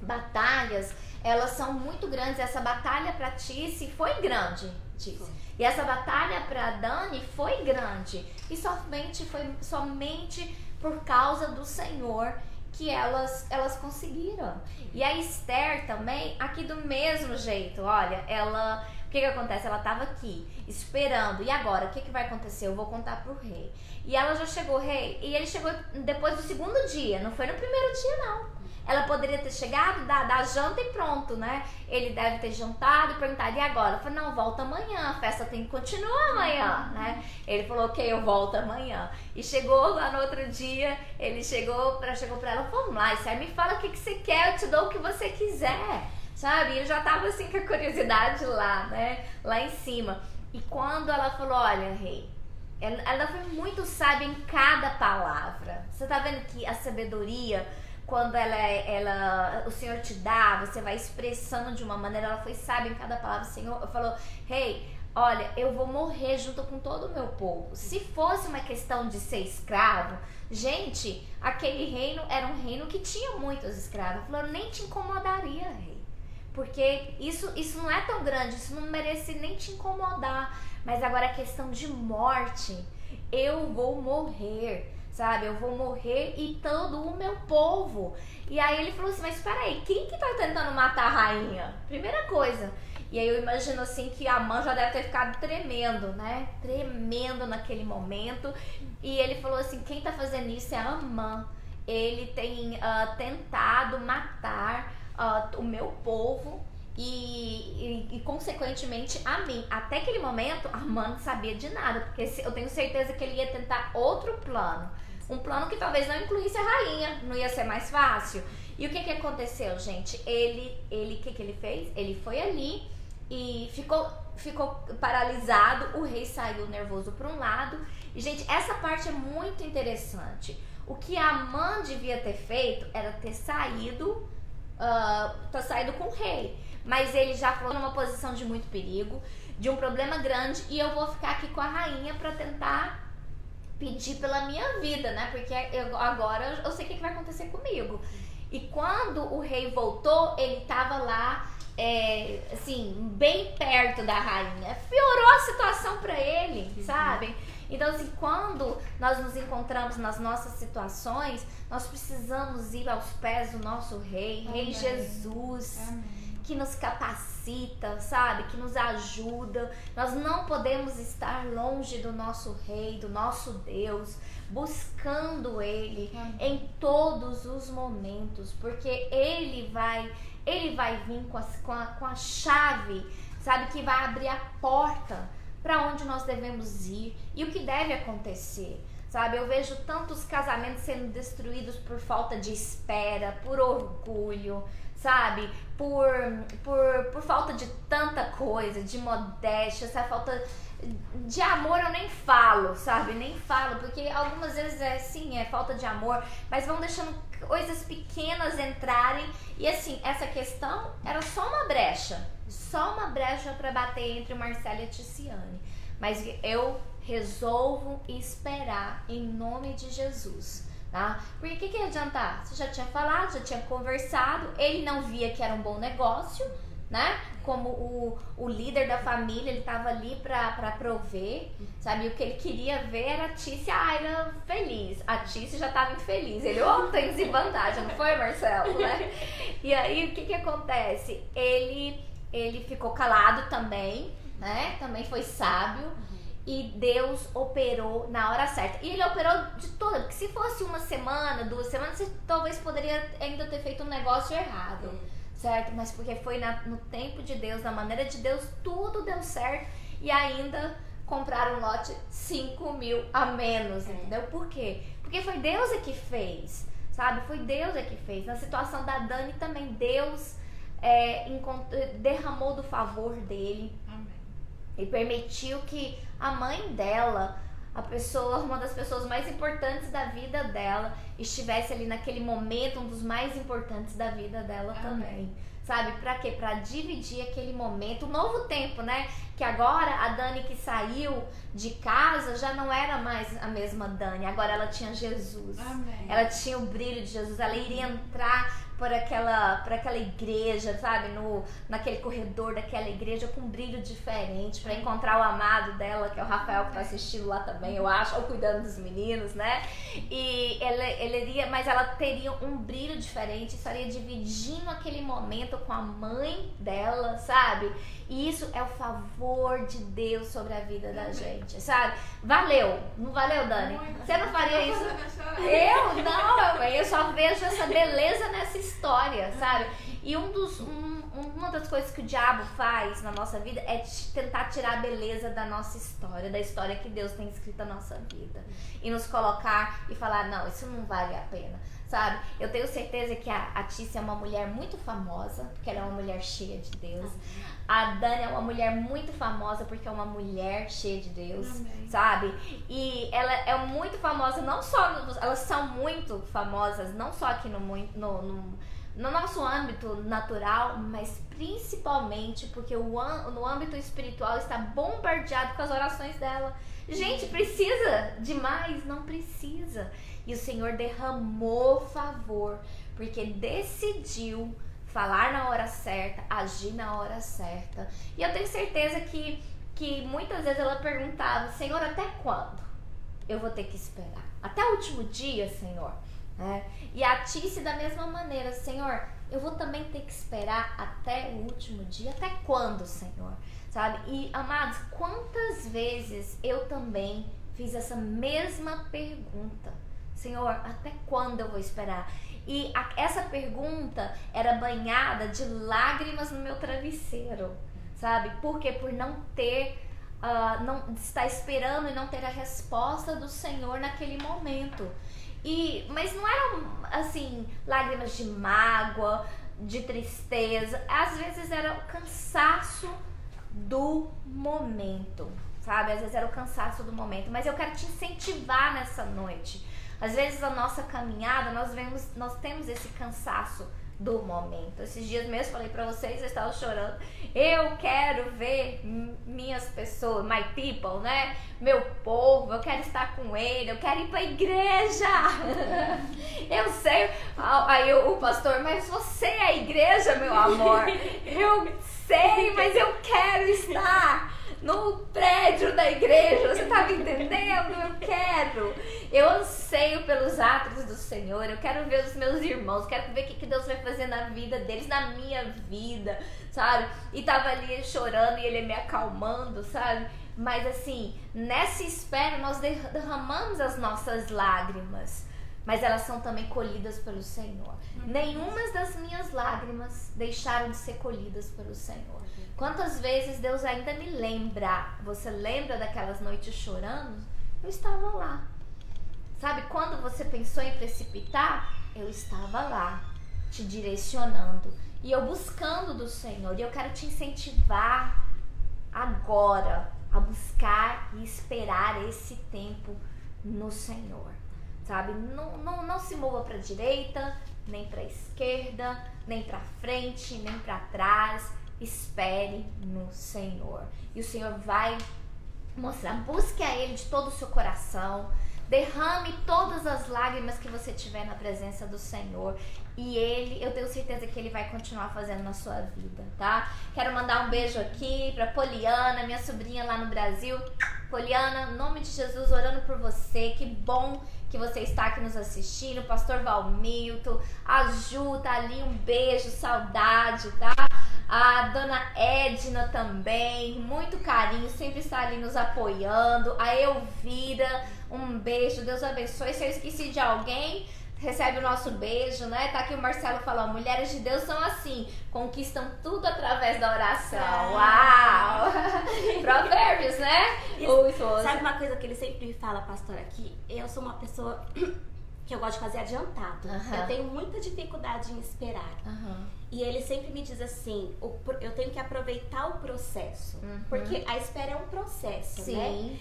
batalhas, elas são muito grandes. Essa batalha pra Tici foi grande, Tici. E essa batalha pra Dani foi grande. E foi somente por causa do Senhor que elas conseguiram. E a Esther também, aqui do mesmo jeito, olha, o que acontece? Ela estava aqui, esperando, e agora, o que vai acontecer? Eu vou contar pro rei. E ela já chegou, rei, e ele chegou depois do segundo dia, não foi no primeiro dia não. Ela poderia ter chegado, dar janta e pronto, né? Ele deve ter jantado e perguntado, e agora? Ela falou, não, volta amanhã, a festa tem que continuar amanhã, né? Ele falou, ok, eu volto amanhã. E chegou lá no outro dia, ele chegou pra ela, vamos lá, Esther, me fala o que você quer, eu te dou o que você quiser, sabe? E eu já tava assim com a curiosidade lá, né? Lá em cima. E quando ela falou, olha, rei, ela foi muito sábia em cada palavra. Você tá vendo que a sabedoria, quando o Senhor te dá, você vai expressando de uma maneira, ela foi sábia em cada palavra. O Senhor falou, rei, olha, eu vou morrer junto com todo o meu povo. Se fosse uma questão de ser escravo, gente, aquele reino era um reino que tinha muitos escravos. Ela falou, eu nem te incomodaria, rei, porque isso não é tão grande, isso não merece nem te incomodar. Mas agora a questão de morte, eu vou morrer, sabe? Eu vou morrer e todo o meu povo. E aí ele falou assim, mas espera aí, quem que tá tentando matar a rainha? Primeira coisa. E aí eu imagino assim que Amã já deve ter ficado tremendo, né? Tremendo naquele momento. E ele falou assim, quem tá fazendo isso é Amã. Ele tem tentado matar o meu povo e consequentemente a mim. Até aquele momento Amã não sabia de nada, porque eu tenho certeza que ele ia tentar outro plano. Um plano que talvez não incluísse a rainha, não ia ser mais fácil. E o que aconteceu, gente? O que ele fez? Ele foi ali e ficou paralisado. O rei saiu nervoso para um lado. E, gente, essa parte é muito interessante. O que Amã devia ter feito era ter saído com o rei. Mas ele já foi numa posição de muito perigo, de um problema grande, e eu vou ficar aqui com a rainha para tentar pedir pela minha vida, né? Porque agora eu sei o que vai acontecer comigo. E quando o rei voltou, ele tava lá assim, bem perto da rainha. Piorou a situação para ele, sabe? Então, assim, quando nós nos encontramos nas nossas situações, nós precisamos ir aos pés do nosso Rei, Rei Jesus, que nos capacita, sabe? Que nos ajuda. Nós não podemos estar longe do nosso Rei, do nosso Deus, buscando Ele em todos os momentos, porque Ele vai vir com a chave, sabe? Que vai abrir a porta para onde nós devemos ir e o que deve acontecer, sabe? Eu vejo tantos casamentos sendo destruídos por falta de espera, por orgulho, sabe? Por falta de tanta coisa, de modéstia, essa falta de amor eu nem falo, sabe? Nem falo, porque algumas vezes é falta de amor, mas vão deixando coisas pequenas entrarem e assim, essa questão era só uma brecha para bater entre o Marcelo e a Ticiane, mas eu resolvo esperar em nome de Jesus, tá? Porque que ia adiantar? Você já tinha falado, já tinha conversado, ele não via que era um bom negócio, né? Como o líder da família, ele estava ali para prover, sabe? O que ele queria ver era a Tícia Aira feliz. A Tícia já estava infeliz. Ele, tem desvantagem, não foi, Marcelo? Né? E aí, o que acontece? Ele ficou calado também, né? Também foi sábio. E Deus operou na hora certa. E ele operou de toda, porque se fosse uma semana, 2 semanas, você talvez poderia ainda ter feito um negócio errado. Certo? Mas porque foi no tempo de Deus, na maneira de Deus, tudo deu certo e ainda compraram um lote 5.000 a menos, entendeu? Por quê? Porque foi Deus que fez, sabe? Foi Deus que fez. Na situação da Dani também, Deus derramou do favor dele. Amém. E permitiu que a mãe dela, uma das pessoas mais importantes da vida dela, estivesse ali naquele momento, um dos mais importantes da vida dela também, sabe? Pra quê? Pra dividir aquele momento, um novo tempo, né? Que agora a Dani que saiu de casa já não era mais a mesma Dani, agora ela tinha Jesus. Amém. Ela tinha o brilho de Jesus, ela iria entrar por aquela igreja, sabe? Naquele corredor daquela igreja com um brilho diferente, para encontrar o amado dela, que é o Rafael, que tá assistindo lá também, eu acho, ou cuidando dos meninos, né? E mas ela teria um brilho diferente, estaria dividindo aquele momento com a mãe dela, sabe? E isso é o favor de Deus sobre a vida da gente, sabe? Valeu, não valeu, Dani? Você não faria isso? Eu não, eu só vejo essa beleza nessa história, sabe? E uma das coisas que o diabo faz na nossa vida é tentar tirar a beleza da nossa história, da história que Deus tem escrito na nossa vida. E nos colocar e falar, não, isso não vale a pena, sabe? Eu tenho certeza que a Tícia é uma mulher muito famosa, porque ela é uma mulher cheia de Deus. A Dani é uma mulher muito famosa porque é uma mulher cheia de Deus. Amém. Sabe? E ela é muito famosa, não só, elas são muito famosas, não só aqui no nosso âmbito natural, mas principalmente porque no âmbito espiritual está bombardeado com as orações dela. Gente, precisa de mais? Não precisa. E o Senhor derramou favor, porque decidiu falar na hora certa, agir na hora certa. E eu tenho certeza que muitas vezes ela perguntava, Senhor, até quando eu vou ter que esperar? Até o último dia, Senhor? E a Tícia da mesma maneira, Senhor, eu vou também ter que esperar até o último dia? Até quando, Senhor? Sabe? E, amados, quantas vezes eu também fiz essa mesma pergunta? Senhor, até quando eu vou esperar? E essa pergunta era banhada de lágrimas no meu travesseiro, sabe? Por quê? Por não ter, não estar esperando e não ter a resposta do Senhor naquele momento. Mas não eram, assim, lágrimas de mágoa, de tristeza. Às vezes era o cansaço do momento, sabe? Às vezes era o cansaço do momento. Mas eu quero te incentivar nessa noite. Às vezes a nossa caminhada, nós temos esse cansaço do momento. Esses dias mesmo falei pra vocês, eu estava chorando. Eu quero ver minhas pessoas, my people, né? Meu povo, eu quero estar com ele, eu quero ir pra igreja. Eu sei. Aí o pastor, mas você é a igreja, meu amor. Eu sei, mas eu quero estar no prédio da igreja, você tá me entendendo? Eu anseio pelos atos do Senhor, eu quero ver os meus irmãos, quero ver o que Deus vai fazer na vida deles, na minha vida, sabe? E tava ali chorando e ele me acalmando, sabe? Mas assim, nessa espera nós derramamos as nossas lágrimas, mas elas são também colhidas pelo Senhor. Nenhuma das minhas lágrimas deixaram de ser colhidas pelo Senhor. Quantas vezes Deus ainda me lembra, você lembra daquelas noites chorando? Eu estava lá. Sabe, quando você pensou em precipitar, eu estava lá, te direcionando. E eu buscando do Senhor. E eu quero te incentivar agora a buscar e esperar esse tempo no Senhor. Sabe, não se mova para a direita, nem para a esquerda, nem para frente, nem para trás. Espere no Senhor. E o Senhor vai mostrar. Busque a Ele de todo o seu coração. Derrame todas as lágrimas que você tiver na presença do Senhor. E Ele, eu tenho certeza que Ele vai continuar fazendo na sua vida, tá? Quero mandar um beijo aqui pra Poliana, minha sobrinha lá no Brasil. Poliana, em nome de Jesus, orando por você. Que bom que você está aqui nos assistindo. O pastor Valmilton, a Ju tá ali, um beijo, saudade, tá? A dona Edna também, muito carinho, sempre está ali nos apoiando. A Elvira, um beijo, Deus abençoe. Se eu esqueci de alguém, recebe o nosso beijo, né? Tá aqui o Marcelo falando, mulheres de Deus são assim, conquistam tudo através da oração. Uau! Provérbios, né? Sabe uma coisa que ele sempre me fala, pastor, aqui? Eu sou uma pessoa que eu gosto de fazer adiantado. Eu tenho muita dificuldade em esperar. E ele sempre me diz assim, eu tenho que aproveitar o processo. Porque a espera é um processo, né?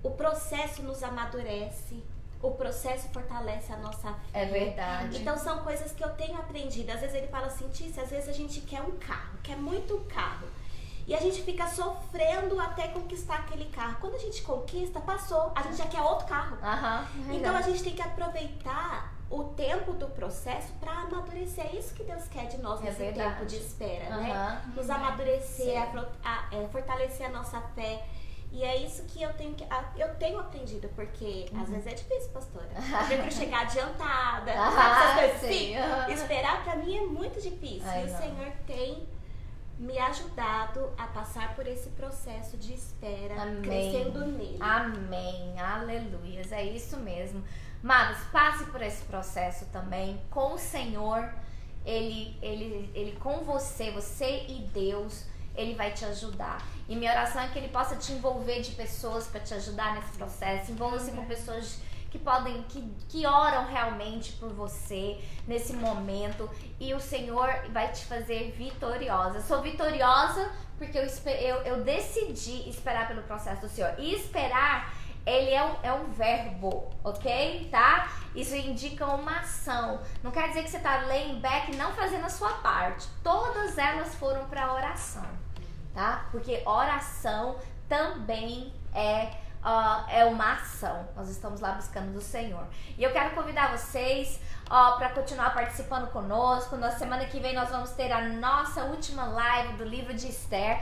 O processo nos amadurece. O processo fortalece a nossa fé. É verdade. Então são coisas que eu tenho aprendido. Às vezes ele fala assim, Tícia, às vezes a gente quer um carro, quer muito um carro. E a gente fica sofrendo até conquistar aquele carro. Quando a gente conquista, passou. A gente já quer outro carro. Então a gente tem que aproveitar o tempo do processo para amadurecer. É isso que Deus quer de nós nesse tempo de espera, né? Nos amadurecer, fortalecer a nossa fé. E é isso que eu tenho aprendido, porque às vezes é difícil, pastora. Eu prefiro chegar adiantada, sabe essas coisas assim? Esperar pra mim é muito difícil. E o Senhor tem me ajudado a passar por esse processo de espera, crescendo nele. Amém, aleluias, é isso mesmo. Amados, passe por esse processo também com o Senhor. Ele com você e Deus, Ele vai te ajudar. E minha oração é que Ele possa te envolver de pessoas para te ajudar nesse processo. Envolva-se com pessoas que oram realmente por você nesse momento. E o Senhor vai te fazer vitoriosa. Eu sou vitoriosa porque eu decidi esperar pelo processo do Senhor. E esperar, ele é um verbo, ok? Tá? Isso indica uma ação. Não quer dizer que você tá laying back, não fazendo a sua parte. Todas elas foram para oração, tá? Porque oração também é uma ação. Nós estamos lá buscando do Senhor. E eu quero convidar vocês para continuar participando conosco. Na semana que vem nós vamos ter a nossa última live do livro de Esther.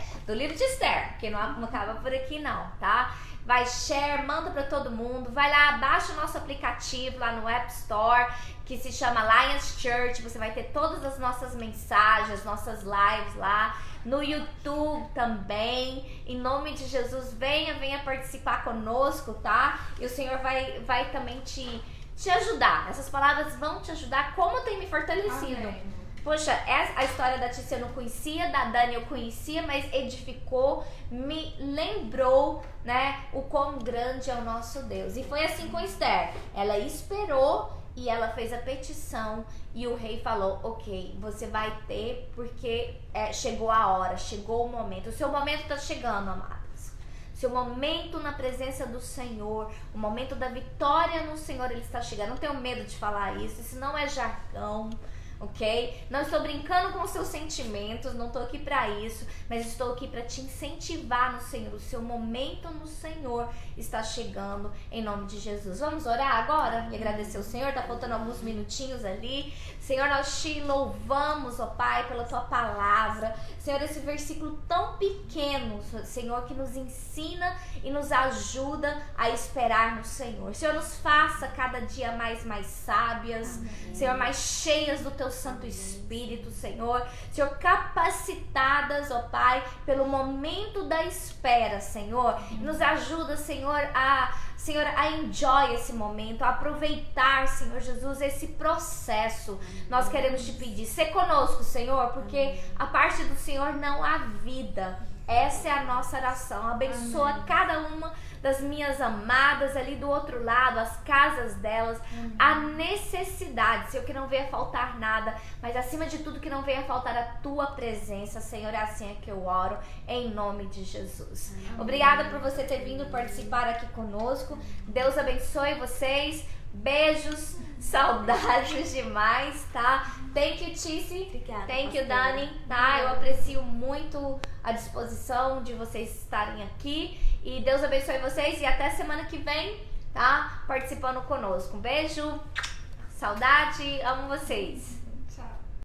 Que não acaba por aqui não, tá? Vai share, manda para todo mundo. Vai lá, baixa o nosso aplicativo lá no App Store, que se chama Lions Church. Você vai ter todas as nossas mensagens, nossas lives lá. No YouTube também. Em nome de Jesus, venha participar conosco, tá? E o Senhor vai também te ajudar. Essas palavras vão te ajudar, como tem me fortalecido. Amém. Poxa, a história da Tícia eu não conhecia, da Dani eu conhecia, mas edificou, me lembrou, né, o quão grande é o nosso Deus. E foi assim com Esther. Ela esperou e ela fez a petição e o rei falou, ok, você vai ter porque chegou a hora, chegou o momento. O seu momento está chegando, amados. O seu momento na presença do Senhor, o momento da vitória no Senhor, ele está chegando. Não tenho medo de falar isso não é jargão. ok? Não estou brincando com os seus sentimentos, não estou aqui para isso, mas estou aqui para te incentivar no Senhor. O seu momento no Senhor está chegando, em nome de Jesus. Vamos orar agora e agradecer ao Senhor. Tá faltando alguns minutinhos ali. Senhor, nós te louvamos, ó Pai, pela tua palavra. Senhor, esse versículo tão pequeno, Senhor, que nos ensina e nos ajuda a esperar no Senhor. Senhor, nos faça cada dia mais sábias, amém. Senhor, mais cheias do teu Santo Espírito, Senhor. Senhor, capacitadas, ó Pai, pelo momento da espera, Senhor. E nos ajuda, Senhor, a enjoy esse momento, a aproveitar, Senhor Jesus, esse processo. Nós queremos te pedir, ser conosco, Senhor, porque a parte do Senhor não há vida. Essa é a nossa oração. Abençoa amém. Cada uma das minhas amadas ali do outro lado, as casas delas, amém. A necessidade, Senhor, que não venha faltar nada, mas acima de tudo que não venha faltar a tua presença, Senhor. É assim que eu oro, em nome de Jesus. Amém. Obrigada por você ter vindo participar aqui conosco. Deus abençoe vocês. Beijos, saudades demais, tá? Thank you, Tissi. Obrigada. Thank you, Dani. Tá? Eu aprecio muito a disposição de vocês estarem aqui. E Deus abençoe vocês e até semana que vem, tá? Participando conosco. Um beijo, saudade, amo vocês.